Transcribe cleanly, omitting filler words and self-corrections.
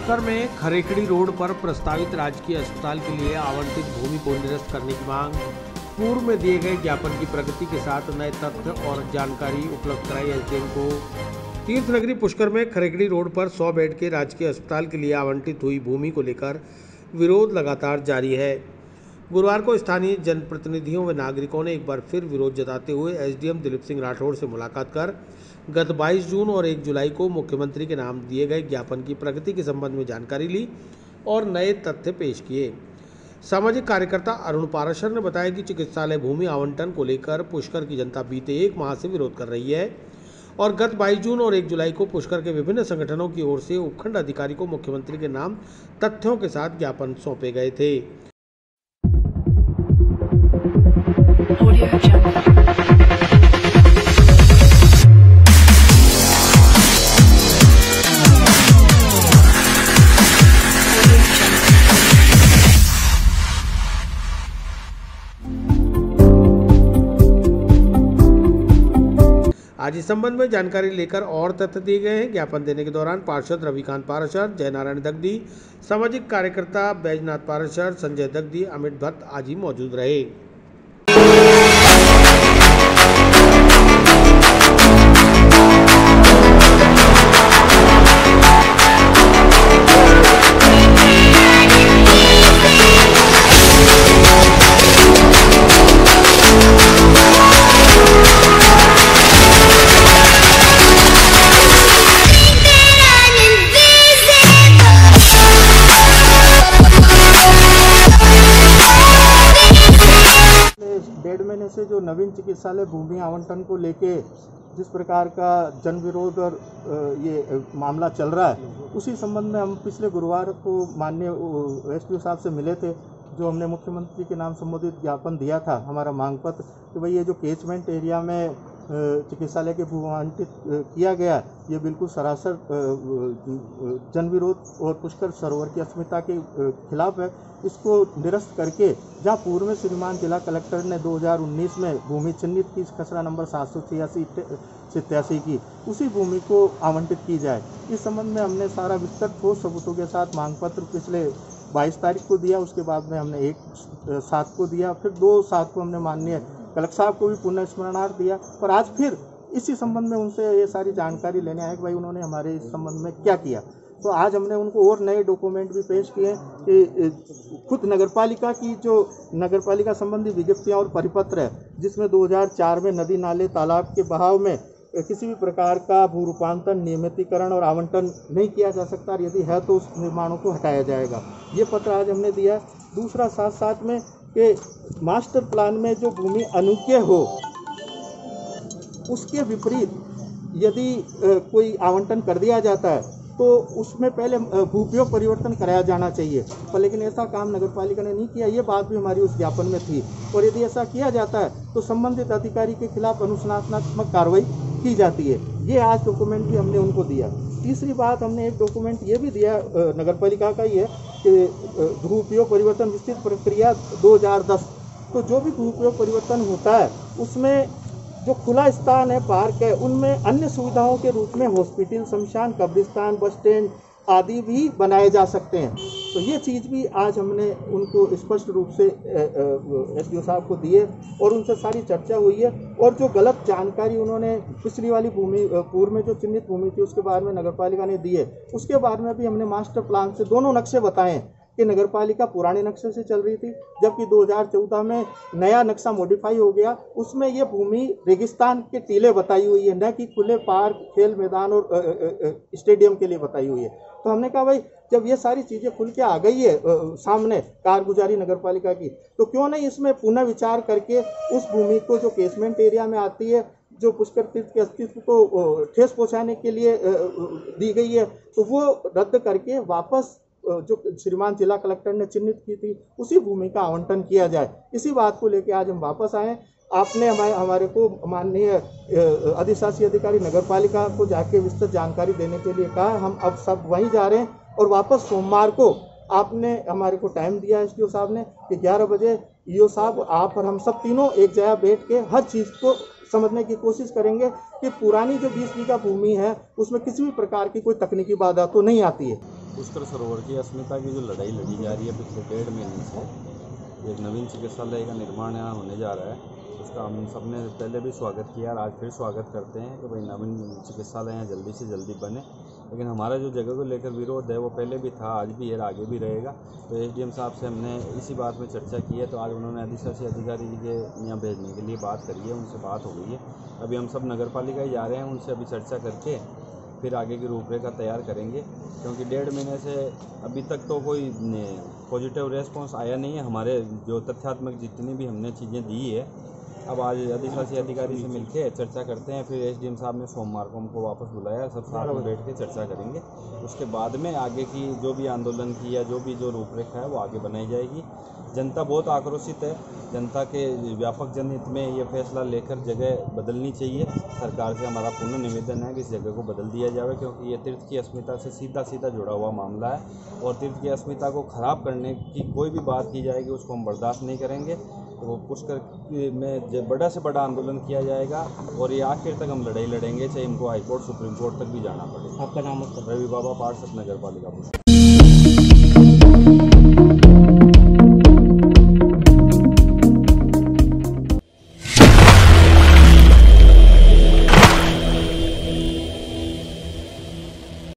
पुष्कर में खरेकड़ी रोड पर प्रस्तावित राजकीय अस्पताल के लिए आवंटित भूमि को निरस्त करने की मांग, पूर्व में दिए गए ज्ञापन की प्रगति के साथ नए तथ्य और जानकारी उपलब्ध कराई एसडीएम को। तीर्थनगरी पुष्कर में खरेकड़ी रोड पर 100 बेड के राजकीय अस्पताल के लिए आवंटित हुई भूमि को लेकर विरोध लगातार जारी है। गुरुवार को स्थानीय जनप्रतिनिधियों व नागरिकों ने एक बार फिर विरोध जताते हुए एसडीएम दिलीप सिंह राठौड़ से मुलाकात कर गत 22 जून और 1 जुलाई को मुख्यमंत्री के नाम दिए गए ज्ञापन की प्रगति के संबंध में जानकारी ली और नए तथ्य पेश किए। सामाजिक कार्यकर्ता अरुण पाराशर ने बताया कि चिकित्सालय भूमि आवंटन को लेकर पुष्कर की जनता बीते 1 माह से विरोध कर रही है और गत 22 जून और 1 जुलाई को पुष्कर के विभिन्न संगठनों की ओर से उपखंड अधिकारी को मुख्यमंत्री के नाम तथ्यों के साथ ज्ञापन सौंपे गए थे। आज इस संबंध में जानकारी लेकर और तथ्य दिए गए हैं। ज्ञापन देने के दौरान पार्षद रविकांत पाराशर, जयनारायण दगदी, सामाजिक कार्यकर्ता बैजनाथ पाराशर, संजय दगदी, अमित भट्ट आदि मौजूद रहे। डेढ़ महीने से जो नवीन चिकित्सालय भूमि आवंटन को लेके जिस प्रकार का जन विरोध और ये मामला चल रहा है, उसी संबंध में हम पिछले गुरुवार को माननीय एसडीओ साहब से मिले थे, जो हमने मुख्यमंत्री के नाम संबोधित ज्ञापन दिया था, हमारा मांग पत्र कि भाई ये जो केचमेंट एरिया में चिकित्सालय के भूमि आवंटित किया गया, ये बिल्कुल सरासर जन विरोध और पुष्कर सरोवर की अस्मिता के खिलाफ है। इसको निरस्त करके जहाँ पूर्व में श्रीमान जिला कलेक्टर ने 2019 में भूमि चिन्हित की, खसरा नंबर 786 की, उसी भूमि को आवंटित की जाए। इस संबंध में हमने सारा विस्तृत ठोस सबूतों के साथ मांग पत्र पिछले 22 तारीख को दिया, उसके बाद में हमने 1/7 को दिया, फिर 2/7 को हमने माननीय कलेक्टर साहब को भी पुनः स्मरणार्थ दिया और आज फिर इसी संबंध में उनसे ये सारी जानकारी लेने आए कि भाई उन्होंने हमारे इस संबंध में क्या किया। तो आज हमने उनको और नए डॉक्यूमेंट भी पेश किए कि खुद नगरपालिका की जो नगरपालिका संबंधी विज्ञप्तियां और परिपत्र है, जिसमें 2004 में नदी नाले तालाब के बहाव में किसी भी प्रकार का भू रूपांतरण, नियमितीकरण और आवंटन नहीं किया जा सकता, और यदि है तो उस निर्माणों को हटाया जाएगा। ये पत्र आज हमने दिया। दूसरा साथ में कि मास्टर प्लान में जो भूमि अनुज्ञेय हो, उसके विपरीत यदि कोई आवंटन कर दिया जाता है तो उसमें पहले भूपयोग परिवर्तन कराया जाना चाहिए, पर लेकिन ऐसा काम नगरपालिका ने नहीं किया। ये बात भी हमारी उस ज्ञापन में थी, और यदि ऐसा किया जाता है तो संबंधित अधिकारी के खिलाफ अनुशासनात्मक कार्रवाई की जाती है। ये आज डॉक्यूमेंट भी हमने उनको दिया। तीसरी बात, हमने एक डॉक्यूमेंट ये भी दिया नगरपालिका का, ये कि भूपयोग परिवर्तन विस्तृत प्रक्रिया 2010। तो जो भी भूपयोग परिवर्तन होता है उसमें जो खुला स्थान है, पार्क है, उनमें अन्य सुविधाओं के रूप में हॉस्पिटल, शमशान, कब्रिस्तान, बस स्टैंड आदि भी बनाए जा सकते हैं। तो ये चीज़ भी आज हमने उनको स्पष्ट रूप से एसडीओ साहब को दिए और उनसे सारी चर्चा हुई है। और जो गलत जानकारी उन्होंने पिछली वाली भूमि, पूर्व में जो चिन्हित भूमि थी उसके बारे में नगरपालिका ने दी है, उसके बारे में भी हमने मास्टर प्लान से दोनों नक्शे बताए कि नगरपालिका पुराने नक्शे से चल रही थी, जबकि 2014 में नया नक्शा मॉडिफाई हो गया। उसमें ये भूमि रेगिस्तान के टीले बताई हुई है, न कि खुले पार्क, खेल मैदान और स्टेडियम के लिए बताई हुई है। तो हमने कहा भाई जब ये सारी चीज़ें खुल के आ गई है सामने कारगुजारी नगरपालिका की, तो क्यों नहीं इसमें पुनः विचार करके उस भूमि को जो केसमेंट एरिया में आती है, जो पुष्कर तीर्थ के अस्तित्व को ठेस पहुँचाने के लिए दी गई है, तो वो रद्द करके वापस जो श्रीमान जिला कलेक्टर ने चिन्हित की थी उसी भूमि का आवंटन किया जाए। इसी बात को लेकर आज हम वापस आए। आपने हमारे को माननीय अधिशासी अधिकारी नगरपालिका को जाके विस्तृत जानकारी देने के लिए कहा। हम अब सब वहीं जा रहे हैं और वापस सोमवार को आपने हमारे को टाइम दिया एसडीओ साहब ने कि 11 बजे ईओ साहब आप और हम सब तीनों एक जगह बैठ के हर चीज़ को समझने की कोशिश करेंगे कि पुरानी जो 20 बीघा भूमि है उसमें किसी भी प्रकार की कोई तकनीकी बाधा तो नहीं आती है। पुष्कर सरोवर की अस्मिता की जो लड़ाई लड़ी जा रही है पिछले 1.5 महीने से, एक नवीन चिकित्सालय का निर्माण यहाँ होने जा रहा है। उसका हम सब ने पहले भी स्वागत किया और आज फिर स्वागत करते हैं कि भाई नवीन चिकित्सालय यहाँ जल्दी से जल्दी बने। लेकिन हमारा जो जगह को लेकर विरोध है वो पहले भी था, आज भी है, आगे भी रहेगा। तो एसडीएम साहब से हमने इसी बात में चर्चा की है, तो आज उन्होंने अधिशासी अधिकारी जी के यहाँ भेजने के लिए बात करी है, उनसे बात हो गई है। अभी हम सब नगर पालिका ही जा रहे हैं, उनसे अभी चर्चा करके फिर आगे की रूपरेखा तैयार करेंगे, क्योंकि 1.5 महीने से अभी तक तो कोई पॉजिटिव रेस्पॉन्स आया नहीं है। हमारे जो तथ्यात्मक जितनी भी हमने चीज़ें दी है, अब आज अधिशासी अधिकारी से मिलके चर्चा करते हैं। फिर एसडीएम साहब ने सोमवार को हमको वापस बुलाया, सब साथ में बैठ के चर्चा करेंगे। उसके बाद में आगे की जो भी आंदोलन की या जो रूपरेखा है वो आगे बनाई जाएगी। जनता बहुत आक्रोशित है, जनता के व्यापक जनहित में ये फैसला लेकर जगह बदलनी चाहिए। सरकार से हमारा पुनः निवेदन है कि इस जगह को बदल दिया जाए, क्योंकि ये तीर्थ की अस्मिता से सीधा जुड़ा हुआ मामला है और तीर्थ की अस्मिता को ख़राब करने की कोई भी बात की जाएगी उसको हम बर्दाश्त नहीं करेंगे। तो पुष्कर में बड़ा से बड़ा आंदोलन किया जाएगा और ये आखिर तक हम लड़ाई लड़ेंगे, चाहे इनको हाईकोर्ट सुप्रीम कोर्ट तक भी जाना पड़े। आपका नाम? रवि बाबा, पार्षद, नगर पालिका पुष्कर।